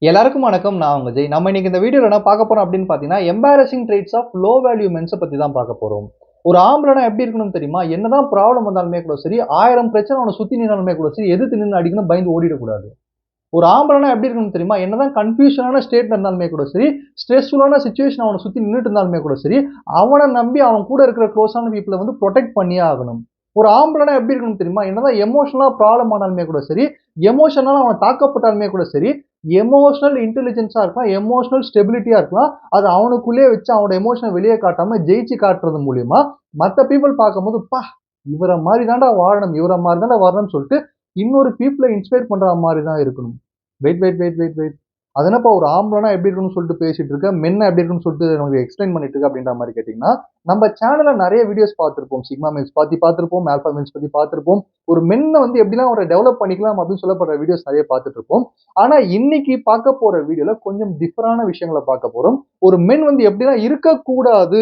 எல்லாருக்கும் வணக்கம். நான் உங்க ஜெய். நம்ம இன்னைக்கு இந்த வீடியோல என்ன பார்க்க போறோம் அப்படின்னு பார்த்தீங்கன்னா, embarrassing traits of low value men's பத்தி தான் பார்க்க போறோம். ஒரு ஆம்பளனா எப்படி இருக்கணும்னு தெரியுமா? என்னதான் ப்ராப்ளம் வந்தாலுமே கூட சரி, 1000 பிரச்சனை அவன சுத்தி நின்னாலுமே கூட சரி, எதிர்த்து நின்னு அடிக்கணும், பயந்து ஓடிடக்கூடாது. ஒரு ஆம்பளனா எப்படி இருக்கணும்னு தெரியுமா? என்னதான் கன்ஃப்யூஷனான ஸ்டேட்ல இருந்தாலுமே கூட சரி, ஸ்ட்ரெஸ்ஃபுல்லான சிச்சுவேஷன் அவன சுத்தி நின்னுட்டு இருந்தாலுமே கூட சரி, அவன நம்பி அவன் கூட இருக்கிற குளோஸான பீப்பிள வந்து புரொடெக்ட் பண்ணியே ஆகணும். ஒரு ஆம்பளனா எப்படி இருக்கணும்னு தெரியுமா? என்னதான் எமோஷனலா ப்ராப்ளம் ஆனாலுமே கூட சரி, எமோஷனலா அவன் தாக்கப்பட்டாலுமே கூட சரி, எமோஷனல் இன்டெலிஜென்ஸா இருக்கலாம், எமோஷனல் ஸ்டெபிலிட்டியா இருக்கலாம். அத அவனுக்குள்ளேயே வச்சு அவனோட எமோஷன வெளிய காட்டாம ஜெயிச்சு காட்டுறது மூலியமா, மத்த பீப்பிள் பார்க்கும்போது, "ப்பா! இவர மாரி தான்டா வாழணும். இவர மாரி தான்டா வரணும்னு" சொல்லிட்டு இன்னொரு பீப்பிள இன்ஸ்பயர் பண்ற மாரி தான் இருக்கணும். Wait, wait, wait, wait, wait. அது என்னப்பா ஒரு ஆம்பளனா எப்படி இருக்கணும்னு சொல்லிட்டு பேசிட்டு இருக்க, மென்ன எப்படி இருக்கணும்னு சொல்லிட்டு உனக்கு எக்ஸ்பிளைன் பண்ணிட்டு இருக்க அப்படின்ற மாரி கேட்டீங்கன்னா, நம்ம சேனல்ல நெறைய வீடியோஸ் பார்த்திருப்போம். சிக்மா மென்ஸ் பத்தி பார்த்திருப்போம், ஆல்பா மென்ஸ் பத்தி பார்த்திருப்போம். ஒரு மென்ன வந்து எப்படிலாம் ஒரு டெவலப் பண்ணிக்கலாம் அப்படின்னு சொல்லப்படுற வீடியோஸ் நெறைய பார்த்துட்டு இருப்போம். ஆனா இன்னைக்கு பார்க்க போற வீடியோல கொஞ்சம் டிஃபரான விஷயங்கள பார்க்க போறோம். ஒரு மென் வந்து எப்படிலாம் இருக்கக்கூடாது,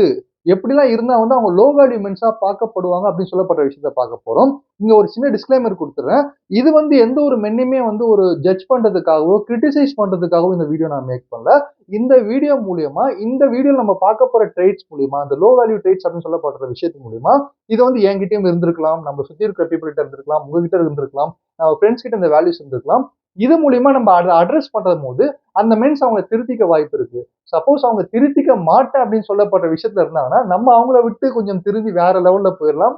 எப்படிலாம் இருந்தா வந்து அவங்க லோ வேல்யூ மென்ஸா பார்க்கப்படுவாங்க அப்படின்னு சொல்லப்படுற விஷயத்த பார்க்க போறோம். இங்க ஒரு சின்ன டிஸ்க்ளைமர் குடுத்துர்றேன். இது வந்து எந்த ஒரு மென்னையுமே வந்து ஒரு ஜட்ஜ் பண்றதுக்காகவோ, கிரிட்டிசைஸ் பண்றதுக்காகவோ இந்த வீடியோ நான் மேக் பண்ணல. இந்த வீடியோ மூலியமா, இந்த வீடியோல நம்ம பார்க்க போற ட்ரெய்ட்ஸ் மூலியமா, அந்த லோ வேல்யூ ட்ரெய்ட்ஸ் அப்படின்னு சொல்லப்படுற விஷயத்து மூலியமா, இது வந்து என்கிட்டயும் இருந்திருக்கலாம், நம்ம சுத்தி இருக்கிற பீப்பிள் கிட்ட இருந்திருக்கலாம், உங்ககிட்ட இருந்திருக்கலாம், நம்ம ஃப்ரெண்ட்ஸ் கிட்ட இந்த வேல்யூஸ் இருந்திருக்கலாம். இது மூலியமா நம்ம அத அட்ரஸ் பண்றபோது, அந்த மென்ஸ் அவங்கள திருத்திக்க வாய்ப்பு இருக்கு. சப்போஸ் அவங்க திருத்திக்க மாட்டேன் அப்படின்னு சொல்லப்படுற விஷயத்துல இருந்தாங்கன்னா, நம்ம அவங்கள விட்டு கொஞ்சம் திருந்தி வேற லெவல்ல போயிரலாம்.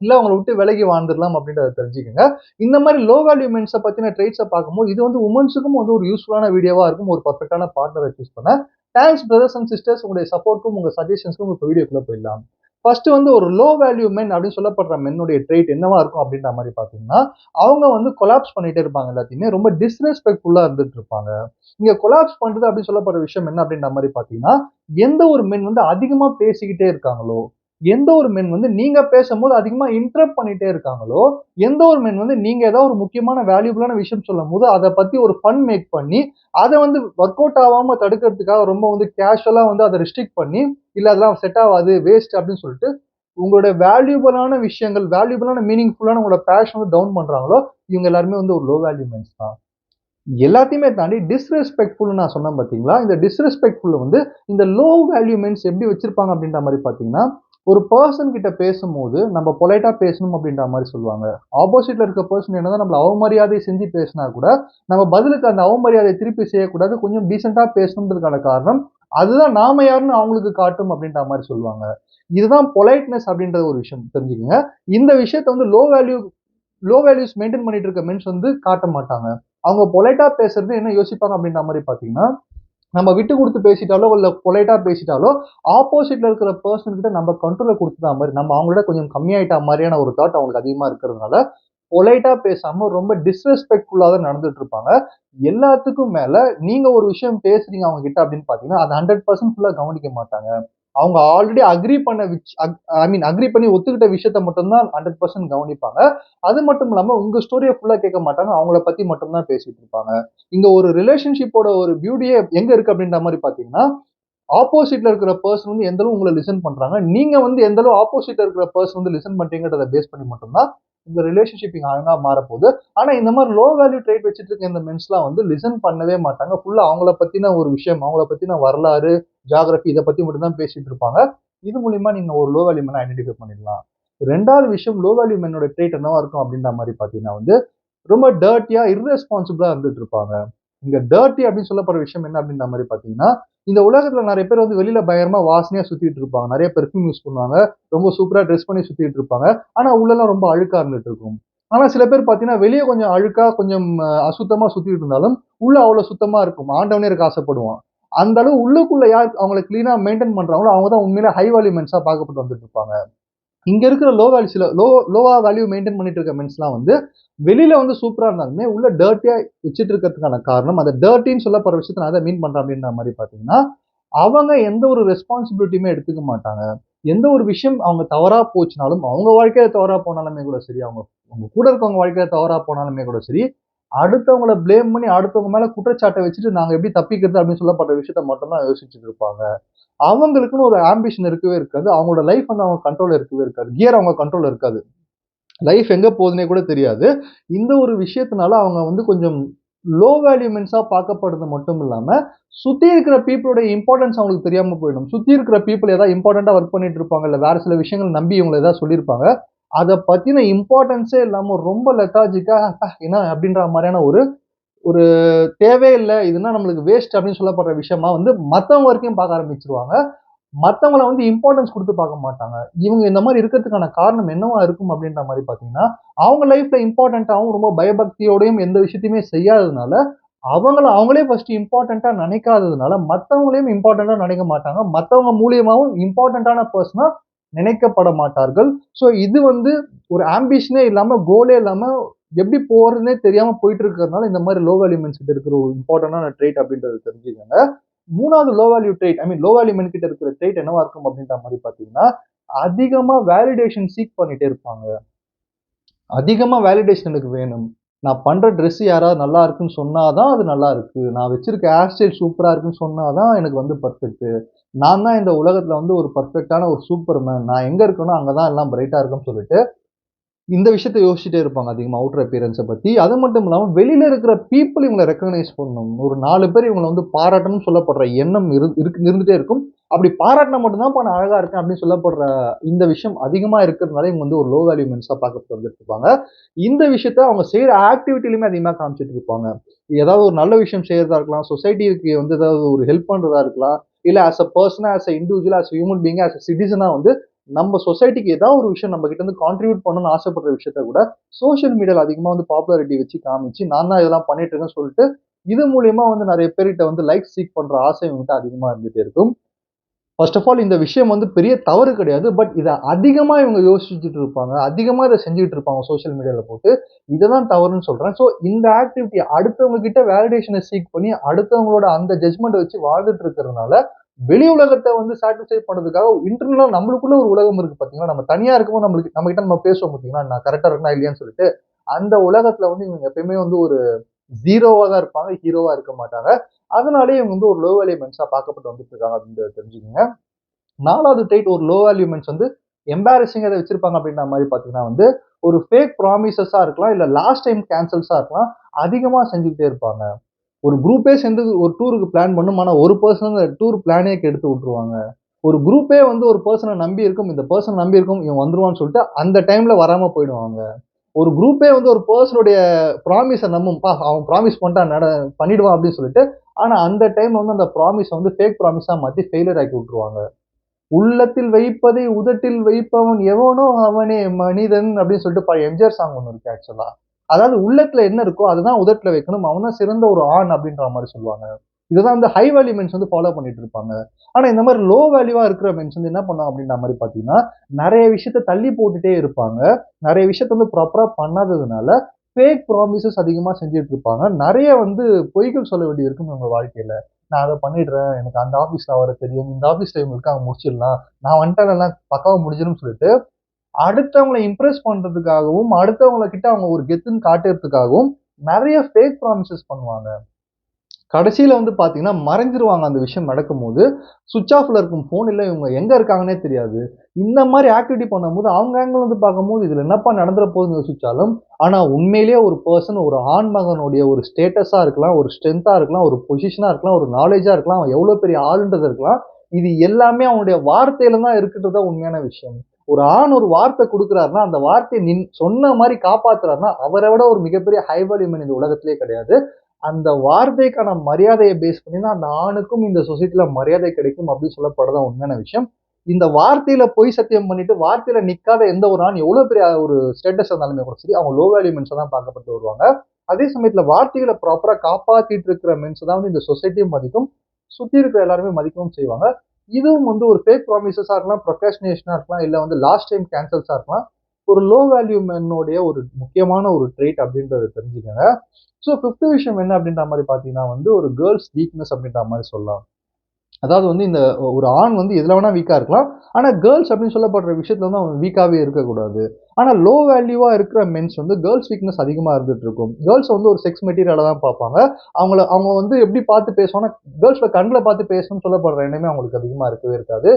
இல்ல அவங்கள விட்டு விலகி வாழ்ந்துரலாம் அப்படின்றத தெரிஞ்சுக்கங்க. இந்த மாரி லோ வேல்யூ மென்ஸ பத்தின ட்ரெய்ட்ஸ பார்க்கும்போது, இது வந்து வுமன்ஸுக்கும் வந்து ஒரு யூஸ்ஃபுல்லான வீடியோவா இருக்கும். ஒரு பெர்ஃபெக்ட்டான பார்ட்னர சூஸ் பண்ண. Thanks brothers and sisters. உங்களுடைய சப்போர்ட்க்கும், உங்க சஜஷன்ஸ்க்கும் இப்ப வீடியோக்குள்ள போயிடலாம். ஃபர்ஸ்ட் வந்து ஒரு லோ வேல்யூ மென் அப்படின்னு சொல்லப்படுற மென்னுடைய ட்ரெய்ட் என்னவா இருக்கும் அப்படின்ற மாரி பார்த்தீங்கன்னா, அவங்க வந்து கொலாப்ஸ் பண்ணிட்டே இருப்பாங்க எல்லாத்தையுமே. ரொம்ப டிஸ்ரெஸ்பெக்ட்ஃபுல்லா இருந்துட்டு இருப்பாங்க. இங்க கொலாப்ஸ் பண்றது அப்படின்னு சொல்லப்படுற விஷயம் என்ன அப்படின்ற மாரி பார்த்தீங்கன்னா, எந்த ஒரு மென் வந்து அதிகமா பேசிக்கிட்டே இருக்காங்களோ, எந்த ஒரு மென் வந்து நீங்க பேசும்போது அதிகமா இன்டரப்ட் பண்ணிட்டே இருக்காங்களோ, எந்த ஒரு மென் வந்து நீங்க ஏதாவது ஒரு முக்கியமான வேல்யூபிளான விஷயம் சொல்லும்போது, அத பத்தி ஒரு ஃபன் மேக் பண்ணி, அத வந்து வொர்க் அவுட் ஆவாம தடுக்கிறதுக்காக ரொம்ப வந்து கேஷுவலா வந்து அத ரெஸ்ட்ரிக்ட் பண்ணி, இல்ல அதெல்லாம் செட் ஆவாது, வேஸ்ட் அப்படின்னு சொல்லிட்டு, உங்களுடைய வேல்யூபிளான விஷயங்கள், வேல்யூபிளான மீனிங்ஃபுல்லான உங்களோட பேஷன வந்து டவுன் பண்றாங்களோ, இவங்க எல்லாருமே வந்து ஒரு லோ வேல்யூ மென்ஸ் தான். எல்லாத்தையுமே தாண்டி டிஸ்ரெஸ்பெக்ட்ஃபுல்னு நான் சொன்னேன் பார்த்தீங்களா? இந்த டிஸ்ரெஸ்பெக்ட்ஃபுல் வந்து இந்த லோ வேல்யூ மென்ஸ் எப்படி வச்சிருப்பாங்க அப்படின்ற மாரி பார்த்தீங்கன்னா, ஒரு பெர்சன் கிட்ட பேசும்போது நம்ம பொலைட்டா பேசணும் அப்படின்ற மாரி சொல்லுவாங்க. ஆப்போசிட்ல இருக்க பெர்சன் என்னதான் நம்மள அவமரியாதை செஞ்சு பேசினா கூட, நம்ம பதிலுக்கு அந்த அவமரியாதைய திருப்பி செய்யக்கூடாது. கொஞ்சம் டீசென்ட்டா பேசணும்ன்றதுக்கான காரணம், அதுதான் நாம யாருன்னு அவங்களுக்கு காட்டும் அப்படின்ற மாரி சொல்லுவாங்க. இதுதான் பொலைட்னஸ் அப்படின்ற ஒரு விஷயம் தெரிஞ்சுக்கங்க. இந்த விஷயத்த வந்து லோ வேல்யூஸ் மெயின்டெயின் பண்ணிட்டு இருக்க மென்ஸ் வந்து காட்ட மாட்டாங்க. அவங்க பொலைட்டா பேசுறது என்ன யோசிப்பாங்க அப்படின்ற மாரி பார்த்தீங்கன்னா, நம்ம விட்டு குடுத்து பேசிட்டாலோ, இல்ல பொலைட்டா பேசிட்டாலோ, ஆப்போசிட்ல இருக்கிற பெர்சன் கிட்ட நம்ம கண்ட்ரோல குடுத்துட்டா மாரி, நம்ம அவங்கள விட கொஞ்சம் கம்மியாயிட்டா மாரியான ஒரு தாட் அவங்களுக்கு அதிகமா இருக்கிறதுனால, பொலைட்டா பேசாம ரொம்ப டிஸ்ரெஸ்பெக்ட்ஃபுல்லா தான் நடந்துட்டு இருப்பாங்க. எல்லாத்துக்கும் மேல நீங்க ஒரு விஷயம் பேசுறீங்க அவங்க கிட்ட அப்படின்னு பார்த்தீங்கன்னா, அத 100% ஃபுல்லா கவனிக்க மாட்டாங்க. அவங்க ஆல்ரெடி அக்ரி பண்ண ஐ மீன் அக்ரி பண்ணி ஒத்துக்கிட்ட விஷயத்த மட்டும் தான் 100% கவனிப்பாங்க. அது மட்டும் இல்லாம உங்க ஸ்டோரிய ஃபுல்லா கேட்க மாட்டாங்க. அவங்கள பத்தி மட்டும் தான் பேசிட்டு இருப்பாங்க. இங்க ஒரு ரிலேஷன்ஷிப்போட ஒரு பியூட்டியே எங்க இருக்கு அப்படின்ற மாரி பார்த்தீங்கன்னா, ஆப்போசிட்ல இருக்கிற பெர்சன் வந்து எந்த அளவு உங்கள லிசன் பண்றாங்க. நீங்க வந்து எந்த அளவு ஆப்போசிட்ல இருக்கிற பெர்சன் வந்து லிசன் பண்றீங்கன்றத பேஸ் பண்ணி மட்டும் தான் உங்க ரிலேஷன்ஷிப் இங்க அழகா மாறப்போது. ஆனா இந்த மாரி லோ வேல்யூ ட்ரேட் வச்சுட்டு இருக்க இந்த மென்ஸ்லாம் வந்து லிசன் பண்ணவே மாட்டாங்க. ஃபுல்லா அவங்கள பத்தின ஒரு விஷயம், அவங்கள பத்தின வரலாறு, ஜியோகிராஃபி இத பத்தி மட்டும் தான் பேசிட்டு இருப்பாங்க. இது மூலியமா நீங்க ஒரு லோ வேல்யூ மேன ஐடென்டிஃபை பண்ணிடலாம். 2வது விஷயம் லோ வேல்யூ மென்னோட ட்ரேட் என்னவா இருக்கும் அப்படின்ற மாரி பார்த்தீங்கன்னா வந்து, ரொம்ப டர்ட்டியா, இர்ரெஸ்பான்சிபிளா இருந்துட்டு இருப்பாங்க. இங்க டர்ட்டி அப்படின்னு சொல்லப்படுற விஷயம் என்ன அப்படின்ற மாரி பார்த்தீங்கன்னா, இந்த உலகத்துல நெறைய பேர் வந்து வெளியில பயங்கரமா வாசனையா சுத்திட்டு இருப்பாங்க. நெறைய பெர்ஃப்யூம் யூஸ் பண்ணுவாங்க. ரொம்ப சூப்பரா டிரெஸ் பண்ணி சுத்திட்டு இருப்பாங்க. ஆனா உள்ளலாம் ரொம்ப அழுக்கா இருந்துட்டு இருக்கும். ஆனா சில பேர் பார்த்தீங்கன்னா, வெளிய கொஞ்சம் அழுக்கா, கொஞ்சம் அசுத்தமா சுத்திட்டு இருந்தாலும், உள்ள அவ்வளோ சுத்தமா இருக்கும். ஆண்டவனே இருக்க ஆசைப்படுவான். அந்த அளவு உள்ளுக்குள்ள யார் அவங்கள கிளீனா மெயின்டெயின் பண்றாங்களோ, அவங்க தான் உண்மையிலே ஹை வேல்யூ மென்ஸா பார்க்கப்பட்டு வந்துட்டு இருப்பாங்க. இங்க இருக்கிற லோவா வேல்யூ மெயின்டெயின் பண்ணிட்டு இருக்க மென்ஸ்லாம் வந்து, வெளியில வந்து சூப்பரா இருந்தாலுமே, உள்ள டர்ட்டியா வச்சுட்டு இருக்கிறதுக்கான காரணம், அந்த டர்ட்டின்னு சொல்லப்படுற விஷயத்த நான் எத மீன் பண்றேன் அப்படின்ற மாரி பார்த்தீங்கன்னா, அவங்க எந்த ஒரு ரெஸ்பான்சிபிலிட்டியுமே எடுத்துக்க மாட்டாங்க. எந்த ஒரு விஷயம் அவங்க தவறா போச்சுனாலும், அவங்க வாழ்க்கையில தவறா போனாலுமே கூட சரி, அவங்க அவங்க கூட இருக்கவங்க வாழ்க்கையில தவறா போனாலுமே கூட சரி, அடுத்தவங்கள ப்ளேம் பண்ணி அடுத்தவங்க மேல குற்றச்சாட்ட வச்சுட்டு, நாங்க எப்படி தப்பிக்கிறது அப்படின்னு சொல்லப்படுற விஷயத்த மட்டும் தான் யோசிச்சுட்டு இருப்பாங்க. அவங்களுக்குன்னு ஒரு ஆம்பிஷன் இருக்கவே இருக்காது. அவங்களோட லைஃப் வந்து அவங்க கண்ட்ரோல்ல இருக்கவே இருக்காது. கியர் அவங்க கண்ட்ரோல்ல இருக்காது. லைஃப் எங்க போகுதுன்னே கூட தெரியாது. இந்த ஒரு விஷயத்தினால அவங்க வந்து கொஞ்சம் லோ வேல்யூ மென்ஸா பார்க்கப்படுறது மட்டும் இல்லாம சுத்தி இருக்கிற பீப்புளோட இம்பார்ட்டன்ஸ் அவங்களுக்கு தெரியாம போயிடும். சுத்தி இருக்கிற பீப்புள் ஏதாவது இம்பார்ட்டன்ட்டா ஒர்க் பண்ணிட்டு இருப்பாங்க, இல்ல வேற சில விஷயங்கள் நம்பி இவங்கள ஏதாவது சொல்லியிருப்பாங்க. அத பத்தின இம்பார்ட்டன்ஸே இல்லாம ரொம்ப லெத்தாஜிக்கா என்ன அப்படின்ற மாதிரியான ஒரு ஒரு தேவையில்ல, இதுனா நம்மளுக்கு வேஸ்ட் அப்படின்னு சொல்லப்படுற விஷயமா வந்து மத்தவங்க வரைக்கும் பார்க்க ஆரம்பிச்சுருவாங்க. மத்தவங்கள வந்து இம்பார்ட்டன்ஸ் குடுத்து பார்க்க மாட்டாங்க. இவங்க இந்த மாரி இருக்கிறதுக்கான காரணம் என்னவா இருக்கும் அப்படின்ற மாரி பார்த்தீங்கன்னா, அவங்க லைஃப்ல இம்பார்ட்டன்ட்டாவும் ரொம்ப பயபக்தியோடையும் எந்த விஷயத்தையுமே செய்யாததுனால, அவங்களே ஃபர்ஸ்ட் இம்பார்ட்டன்ட்டா நினைக்காததுனால, மத்தவங்களையும் இம்பார்ட்டன்ட்டா நினைக்க மாட்டாங்க. மத்தவங்க மூலியமாவும் இம்பார்ட்டன்ட்டான பெர்சனா நினைக்கப்பட மாட்டார்கள். ஸோ இது வந்து ஒரு ஆம்பிஷனே இல்லாம, கோலே இல்லாம எப்படி போறதுன்னே தெரியாம போயிட்டு இருக்கிறதுனால, இந்த மாரி லோ வேல்யூ மென்ஸ் கிட்ட இருக்கிற ஒரு இம்பார்ட்டன்ட்டான ட்ரெய்ட் அப்படின்றத தெரிஞ்சுக்கங்க. 3வது லோ வேல்யூ ட்ரெய்ட், ஐ மீன் லோ வேல்யூ மென் கிட்ட இருக்கிற ட்ரெய்ட் என்னவா இருக்கும் அப்படின்ற மாரி பார்த்தீங்கன்னா, அதிகமா வேலிடேஷன் சீக் பண்ணிட்டே இருப்பாங்க. அதிகமா வேலிடேஷன் எனக்கு வேணும். நான் பண்ற ட்ரெஸ் யாராவது நல்லா இருக்குன்னு சொன்னா தான் அது நல்லா இருக்கு. நான் வச்சிருக்க ஹேர் ஸ்டைல் சூப்பரா இருக்குன்னு சொன்னா தான் எனக்கு வந்து பெர்ஃபெக்ட்டு. நான் தான் இந்த உலகத்துல வந்து ஒரு பெர்ஃபெக்ட்டான ஒரு சூப்பர் மேன். நான் எங்க இருக்கேனோ அங்க தான் எல்லாம் பிரைட்டா இருக்கும்னு சொல்லிட்டு இந்த விஷயத்த யோசிச்சுட்டே இருப்பாங்க அதிகமா அவுட்டர் அப்பியரன்ஸ பத்தி. அது மட்டும் இல்லாம வெளியில இருக்கிற பீப்பிள் இவங்கள ரெகக்னைஸ் பண்ணணும். ஒரு 4 பேர் இவங்கள வந்து பாராட்டணும்னு சொல்லப்படுற எண்ணம் இருந்துட்டே இருக்கும். அப்படி பாராட்டுனா மட்டும் தான்ப்பா நான் அழகா இருக்கேன் அப்படின்னு சொல்லப்படுற இந்த விஷயம் அதிகமா இருக்கிறதுனால இவங்க வந்து ஒரு லோ வேல்யூ மென்ஸா பார்க்கப்பட்டுட்டு இருப்பாங்க. இந்த விஷயத்த அவங்க செய்ற ஆக்டிவிட்டிலயுமே அதிகமா காமிச்சிட்டு இருப்பாங்க. ஏதாவது ஒரு நல்ல விஷயம் செய்யறதா இருக்கலாம், சொசைட்டிக்கு வந்து ஏதாவது ஒரு ஹெல்ப் பண்றதா இருக்கலாம், இல்ல ஆஸ் அ பெர்சனா, ஆஸ் அ இண்டிவிஜுவலா, ஆஸ் அ ஹியூமன் பீயிங்கா, ஆஸ் அ சிட்டிசனா வந்து நம்ம சொசைட்டிக்கு ஏதாவது ஒரு விஷயம் நம்ம கிட்ட இருந்து கான்ட்ரிபியூட் பண்ணணும்னு ஆசைப்படுற விஷயத்த கூட சோசியல் மீடியால அதிகமா வந்து பாப்புலாரிட்டி வச்சு காமிச்சு நான் தான் இதெல்லாம் பண்ணிட்டு இருக்கேன்னு சொல்லிட்டு இது மூலியமா வந்து நிறைய பேர்கிட்ட வந்து லைக் சீக் பண்ற ஆசை இவங்ககிட்ட அதிகமா இருந்துட்டே இருக்கும். ஃபர்ஸ்ட் ஆஃப் ஆல் இந்த விஷயம் வந்து பெரிய தவறு கிடையாது. பட் இத அதிகமா இவங்க யோசிச்சுட்டு இருப்பாங்க. அதிகமா இத செஞ்சுட்டு இருப்பாங்க சோசியல் மீடியால போட்டு. இதுதான் தவறுன்னு சொல்றேன். ஸோ இந்த ஆக்டிவிட்டி அடுத்தவங்க கிட்ட வேலிடேஷன சீக் பண்ணி அடுத்தவங்களோட அந்த ஜட்ஜ்மெண்ட்ட வச்சு வாழ்ந்துட்டு இருக்கிறதுனால, வெளி உலகத்த வந்து சாட்டிஸ்ஃபை பண்றதுக்காக இன்டர்னலா நம்மளுக்குள்ள ஒரு உலகம் இருக்கு பார்த்தீங்களா? நம்ம தனியா இருக்கும்போது நம்மகிட்ட நம்ம பேசுவோம் பார்த்தீங்களா? நான் கரெக்ட்டா இருக்கேனா இல்லையான்னு சொல்லிட்டு. அந்த உலகத்துல வந்து இவங்க எப்பயுமே வந்து ஒரு 0வா தான் இருப்பாங்க. ஹீரோவா இருக்க மாட்டாங்க. அதனாலேயே இவங்க வந்து ஒரு லோ வேல்யூ மென்ஸா பார்க்கப்பட்டு வந்துட்டு இருக்காங்க அப்படின்றத தெரிஞ்சுக்கங்க. 4வது ட்ரெய்ட் ஒரு லோ வேல்யூ மென்ஸ் வந்து எம்பாரசிங்கா எத வச்சிருப்பாங்க அப்படின்ற மாரி பார்த்தீங்கன்னா வந்து, ஒரு ஃபேக் ப்ராமிசஸா இருக்கலாம், இல்ல லாஸ்ட் டைம் கேன்சல்ஸா இருக்கலாம். அதிகமா செஞ்சுகிட்டே இருப்பாங்க. ஒரு குரூப்பே சேர்ந்து ஒரு டூருக்கு பிளான் பண்ணும். ஆனா ஒரு பெர்சன் அந்த டூர் பிளானே கெடுத்து விட்டுருவாங்க. ஒரு குரூப்பே வந்து ஒரு பெர்சன நம்பி இருக்கும். இந்த பெர்சன் நம்பி இருக்கும். இவன் வந்துருவான்னு சொல்லிட்டு அந்த டைம்ல வராம போயிடுவாங்க. ஒரு குரூப்பே வந்து ஒரு பெர்சனுடைய ப்ராமிஸ நம்பும்பா. அவன் ப்ராமிஸ் பண்ணிட்டான் பண்ணிடுவான் அப்படின்னு சொல்லிட்டு, ஆனா அந்த டைம்ல வந்து அந்த ப்ராமிஸ வந்து ஃபேக் ப்ராமிஸா மாத்தி ஃபெயிலியர் ஆக்கி விட்டுருவாங்க. உள்ளத்தில் வைப்பதை உதட்டில் வைப்பவன் எவனோ அவனே மனிதன் அப்படின்னு சொல்லிட்டு பழைய எம்ஜிஆர் சாங் ஒண்ணு இருக்கு ஆக்சுவலா. அதாவது உள்ளத்துல என்ன இருக்கோ அதுதான் உதட்டுல வைக்கணும். அவன் தான் சிறந்த ஒரு ஆண் அப்படின்ற மாரி சொல்லுவாங்க. இதுதான் வந்து ஹை வேல்யூ மென்ஸ் வந்து ஃபாலோ பண்ணிட்டு இருப்பாங்க. ஆனா இந்த மாரி லோ வேல்யூவா இருக்கிற மென்ஸ் வந்து என்ன பண்ணுவாங்க அப்படின்ற மாரி பார்த்தீங்கன்னா, நெறைய விஷயத்த தள்ளி போட்டுட்டே இருப்பாங்க. நெறைய விஷயத்த வந்து ப்ராப்பரா பண்ணாததுனால, ஃபேக் ப்ராமிசஸ் அதிகமா செஞ்சுட்டு இருப்பாங்க. நெறைய வந்து பொய்கள் சொல்ல வேண்டியது இருக்கும் இவங்க வாழ்க்கையில. நான் அத பண்ணிடுறேன். எனக்கு அந்த ஆஃபீஸ்ல அவர தெரியும். இந்த ஆஃபீஸ்ல இவங்க இருக்காங்க முடிச்சிடலாம். நான் வந்துட்டேன் எல்லாம் பக்காவா முடிஞ்சிரும்னு சொல்லிட்டு, அடுத்தவங்கள இம்ப்ரெஸ் பண்றதுக்காகவும், அடுத்தவங்க கிட்ட அவங்க ஒரு கெத்துன்னு காட்டுறதுக்காகவும், நெறைய ஃபேக் ப்ராமிசஸ் பண்ணுவாங்க. கடைசியில வந்து பார்த்தீங்கன்னா, மறைஞ்சிருவாங்க அந்த விஷயம் நடக்கும்போது. ஸ்விட்ச் ஆஃப்ல இருக்கும் ஃபோன் இல்ல இவங்க எங்க இருக்காங்கன்னே தெரியாது. இந்த மாரி ஆக்டிவிட்டி பண்ணும்போது, அவங்க ஆங்கிள்ல இருந்து பார்க்கும்போது, இதுல என்னப்பா நடந்துற போகுதுன்னு யோசிச்சாலும், ஆனா உண்மையிலேயே ஒரு பெர்சன் ஒரு ஆண் மகனுடைய ஒரு ஸ்டேட்டஸா இருக்கலாம், ஒரு ஸ்ட்ரென்த்தா இருக்கலாம், ஒரு பொசிஷனா இருக்கலாம், ஒரு நாலேட்ஜா இருக்கலாம், அவன் எவ்வளோ பெரிய ஆளுன்றது இருக்கலாம். இது எல்லாமே அவனுடைய வார்த்தையில தான் இருக்குன்றது தான் உண்மையான விஷயம். ஒரு ஆண் ஒரு வார்த்தை குடுக்குறாருன்னா, அந்த வார்த்தைய சொன்ன மாரி காப்பாத்துறாருன்னா, அவர விட ஒரு மிகப்பெரிய ஹை வேல்யூ மேன் இந்த உலகத்திலேயே கிடையாது. அந்த வார்த்தைக்கான மரியாதைய பேஸ் பண்ணி தான் அந்த ஆணுக்கும் இந்த சொசைட்டில மரியாதை கிடைக்கும் அப்படின்னு சொல்லப்படுறதான் உண்மையான விஷயம். இந்த வார்த்தையில பொய் சத்தியம் பண்ணிட்டு, வார்த்தையில நிக்காத எந்த ஒரு ஆண் எவ்வளவு பெரிய ஒரு ஸ்டேட்டஸ் இருந்தாலுமே கூட சரி, அவங்க லோ வேல்யூ மென்ஸா தான் பார்க்கப்பட்டு வருவாங்க. அதே சமயத்துல வார்த்தைகள ப்ராப்பரா காப்பாத்திட்டு இருக்கிற மென்ஸ் தான் வந்து இந்த சொசைட்டியும் மதிக்கும். சுத்தி இருக்கிற எல்லாருமே மதிக்கவும் செய்வாங்க. இதுவும் வந்து ஒரு ஃபேக் ப்ராமிசஸா இருக்கலாம், ப்ரொக்ராஸ்டினேஷனா இருக்கலாம், இல்ல வந்து லாஸ்ட் டைம் கேன்சல்ஸா இருக்கலாம். ஒரு லோ வேல்யூ மென்னோடைய ஒரு முக்கியமான ஒரு ட்ரெய்ட் அப்படின்றத தெரிஞ்சுக்கங்க. ஸோ 5த் விஷயம் என்ன அப்படின்ற மாரி பார்த்தீங்கன்னா வந்து, ஒரு கேர்ள்ஸ் வீக்னஸ் அப்படின்ற மாரி சொல்லலாம். அதாவது வந்து இந்த ஒரு ஆண் வந்து எதுல வேணா வீக்கா இருக்கலாம். ஆனா கேர்ள்ஸ் அப்படின்னு சொல்லப்படுற விஷயத்துல வந்து அவன் வீக்காவே இருக்கக்கூடாது. ஆனா லோ வேல்யூவா இருக்கிற மென்ஸ் வந்து கேர்ள்ஸ் வீக்னஸ் அதிகமா இருந்துட்டு இருக்கும். கேர்ள்ஸ வந்து ஒரு செக்ஸ் மெட்டீரியலா தான் பார்ப்பாங்க. அவங்க வந்து எப்படி பார்த்து பேசுவாங்கன்னா, கேர்ள்ஸ்ல கண்ல பார்த்து பேசணும்னு சொல்லப்படுற எண்ணமே அவங்களுக்கு அதிகமா இருக்கவே இருக்காது.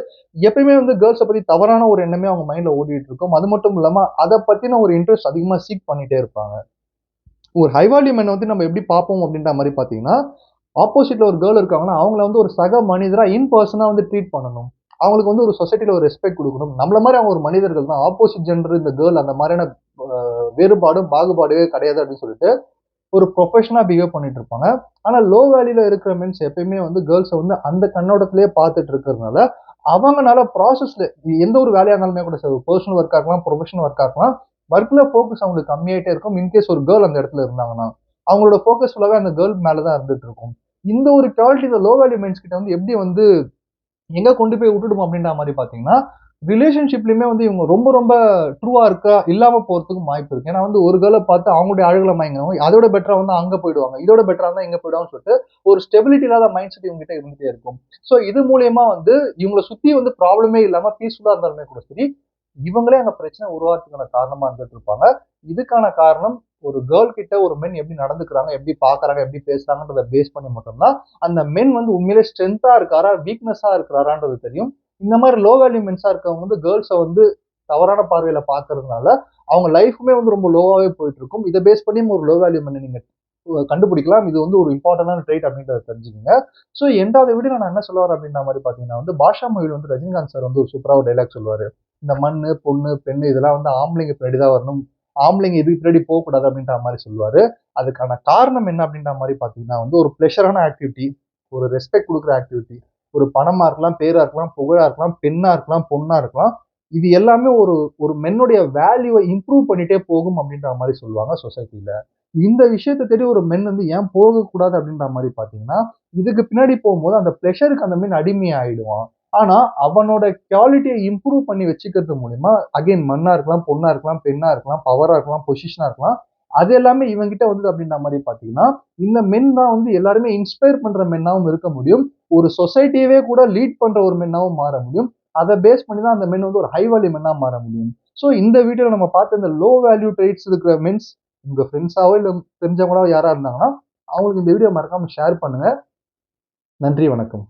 எப்பயுமே வந்து கேர்ள்ஸ பத்தி தவறான ஒரு எண்ணமே அவங்க மைண்ட்ல ஓடிட்டு இருக்கும். அது மட்டும் இல்லாம அத பத்தின ஒரு இன்ட்ரெஸ்ட் அதிகமா சீக் பண்ணிட்டே இருப்பாங்க. ஒரு ஹை வேல்யூ மென் வந்து நம்ம எப்படி பார்ப்போம் அப்படின்ற மாதிரி பார்த்தீங்கன்னா, ஆப்போசிட்ல ஒரு கேர்ள் இருக்காங்கன்னா, அவங்கள வந்து ஒரு சக மனிதரா இன் பெர்சனா வந்து ட்ரீட் பண்ணணும். அவங்களுக்கு வந்து ஒரு சொசைட்டில ஒரு ரெஸ்பெக்ட் குடுக்கணும். நம்மள மாரி அவங்க ஒரு மனிதர்கள் தான். ஆப்போசிட் ஜெண்டர் இந்த கேர்ள் அந்த மாதிரியான வேறுபாடும், பாகுபாடே கிடையாது அப்படின்னு சொல்லிட்டு ஒரு ப்ரொஃபஷனா பிஹேவ் பண்ணிட்டு இருப்பாங்க. ஆனா லோ வேல்யூல இருக்கிற மென்ஸ் எப்பயுமே வந்து கேர்ள்ஸ வந்து அந்த கண்ணோட்டத்திலேயே பார்த்துட்டு இருக்கிறதுனால, அவங்கனால ப்ராசஸ்ல எந்த ஒரு வேலையா இருந்தாலுமே கூட சரி, பெர்சனல் ஒர்க்கா இருக்கலாம், ப்ரொஃபஷனல் ஒர்க்கா இருக்கலாம். ஒர்க்ல ஃபோக்கஸ் அவங்களுக்கு கம்மியாயிட்டே இருக்கும். இன்கேஸ் ஒரு கேர்ள் அந்த இடத்துல இருந்தாங்கன்னா. அவங்களோட ஃபோக்கஸ் ஃபுல்லாவே அந்த கேர்ள் மேல தான் இருந்துட்டு இருக்கும். இந்த ஒரு குவாலிட்டி இந்த லோ வேல்யூ மென்ஸ் கிட்ட வந்து எப்படி வந்து எங்க கொண்டு போய் விட்டுடும் அப்படின்ற மாரி பார்த்தீங்கன்னா, ரிலேஷன்ஷிப்லயுமே வந்து இவங்க ரொம்ப ரொம்ப ட்ரூவா இருக்கா இல்லாம போறதுக்கும் வாய்ப்பு இருக்கு. ஏன்னா வந்து ஒரு கேர்ள பார்த்து அவங்களுடைய அழகுல மயங்குனவங்க, அதோட பெட்டரா வந்து அங்க போயிடுவாங்க. இதோட பெட்டரா இருந்தா இங்க போயிடுவாங்கன்னு சொல்லிட்டு, ஒரு ஸ்டெபிலிட்டி இல்லாத மைண்ட் செட் இவங்க கிட்ட இருந்துட்டே இருக்கும். சோ இது மூலியமா வந்து இவங்கள சுத்தி வந்து ப்ராப்ளமே இல்லாம பீஸ்ஃபுல்லா இருந்தாலுமே கூட சரி, இவங்களே அங்க பிரச்சனை உருவாக்குறதுக்கான காரணமா இருந்துட்டு இருப்பாங்க. இதுக்கான காரணம் ஒரு கேர்ள் கிட்ட ஒரு மென் எப்படி நடந்துக்கிறாங்க, எப்படி பார்க்கறாங்க, எப்படி பேசுறாங்கன்றத பேஸ் பண்ணி மட்டும் தான், அந்த மென் வந்து உண்மையிலே ஸ்ட்ரென்த்தா இருக்காரா, வீக்னஸா இருக்கிறாரான்றது தெரியும். இந்த மாரி லோ வேல்யூ மென்ஸா இருக்கவங்க வந்து கேர்ள்ஸ வந்து தவறான பார்வையில பார்க்கறதுனால, அவங்க லைஃப்மே வந்து ரொம்ப லோவாவே போயிட்டு இருக்கும். இத பேஸ் பண்ணி ஒரு லோ வேல்யூ மென்ன நீங்க கண்டுபிடிக்கலாம். இது வந்து ஒரு இம்பார்ட்டன்டான ட்ரெய்ட் அப்படின்றத தெரிஞ்சுக்கங்க. ஸோ 8வது வீடியோல நான் என்ன சொல்ல வரேன் அப்படின்ற மாரி பார்த்தீங்கன்னா வந்து, பாஷா மூவில வந்து ரஜினிகாந்த் சார் வந்து ஒரு சூப்பரா ஒரு டயலாக் சொல்லுவாரு. இந்த மண்ணு, பொண்ணு, பெண்ணு இதெல்லாம் வந்து ஆம்பளைங்க பின்னாடி தான் வரணும். ஆம்பளைங்க இதுக்கு பின்னாடி போக்கூடாது அப்படின்ற மாரி சொல்லுவாரு. அதுக்கான காரணம் என்ன அப்படின்ற மாரி பார்த்தீங்கன்னா வந்து, ஒரு பிளஷரான ஆக்டிவிட்டி, ஒரு ரெஸ்பெக்ட் குடுக்குற ஆக்டிவிட்டி, ஒரு பணமா இருக்கலாம், பேரா இருக்கலாம், புகழா இருக்கலாம், பெண்ணா இருக்கலாம், பொண்ணா இருக்கலாம். இது எல்லாமே ஒரு ஒரு மென்னுடைய வேல்யூவ இம்ப்ரூவ் பண்ணிட்டே போகும் அப்படின்ற மாரி சொல்லுவாங்க சொசைட்டில. இந்த விஷயத்த தேடி ஒரு மென் வந்து ஏன் போகக்கூடாது அப்படின்ற மாரி பார்த்தீங்கன்னா, இதுக்கு பின்னாடி போம்போது அந்த பிளஷருக்கு அந்த மென் அடிமை ஆயிடுவான். ஆனா, அவனோட குவாலிட்டிய இம்ப்ரூவ் பண்ணி வச்சுக்கிறது மூலியமா, அகைன் மண்ணா இருக்கலாம், பொண்ணா இருக்கலாம், பெண்ணா இருக்கலாம், பவரா இருக்கலாம், பொசிஷனா இருக்கலாம். அது எல்லாமே இவன்கிட்ட வந்தது அப்படின்ற மாரி பார்த்தீங்கன்னா, இந்த மென் தான் வந்து எல்லாருமே இன்ஸ்பயர் பண்ற மென்னாவும் இருக்க முடியும். ஒரு சொசைட்டியவே கூட லீட் பண்ற ஒரு மென்னாவும் மாற முடியும். அத பேஸ் பண்ணி தான் அந்த மென் வந்து ஒரு ஹை வேல்யூ மென்னா மாற முடியும். ஸோ இந்த வீடியோல நம்ம பார்த்த இந்த லோ வேல்யூ ட்ரெய்ட்ஸ் இருக்கிற மென்ஸ் உங்க ஃப்ரெண்ட்ஸாவோ இல்ல தெரிஞ்சவங்களோ யாரா இருந்தாங்கன்னா, அவங்களுக்கு இந்த வீடியோ மறக்காம ஷேர் பண்ணுங்க. நன்றி, வணக்கம்.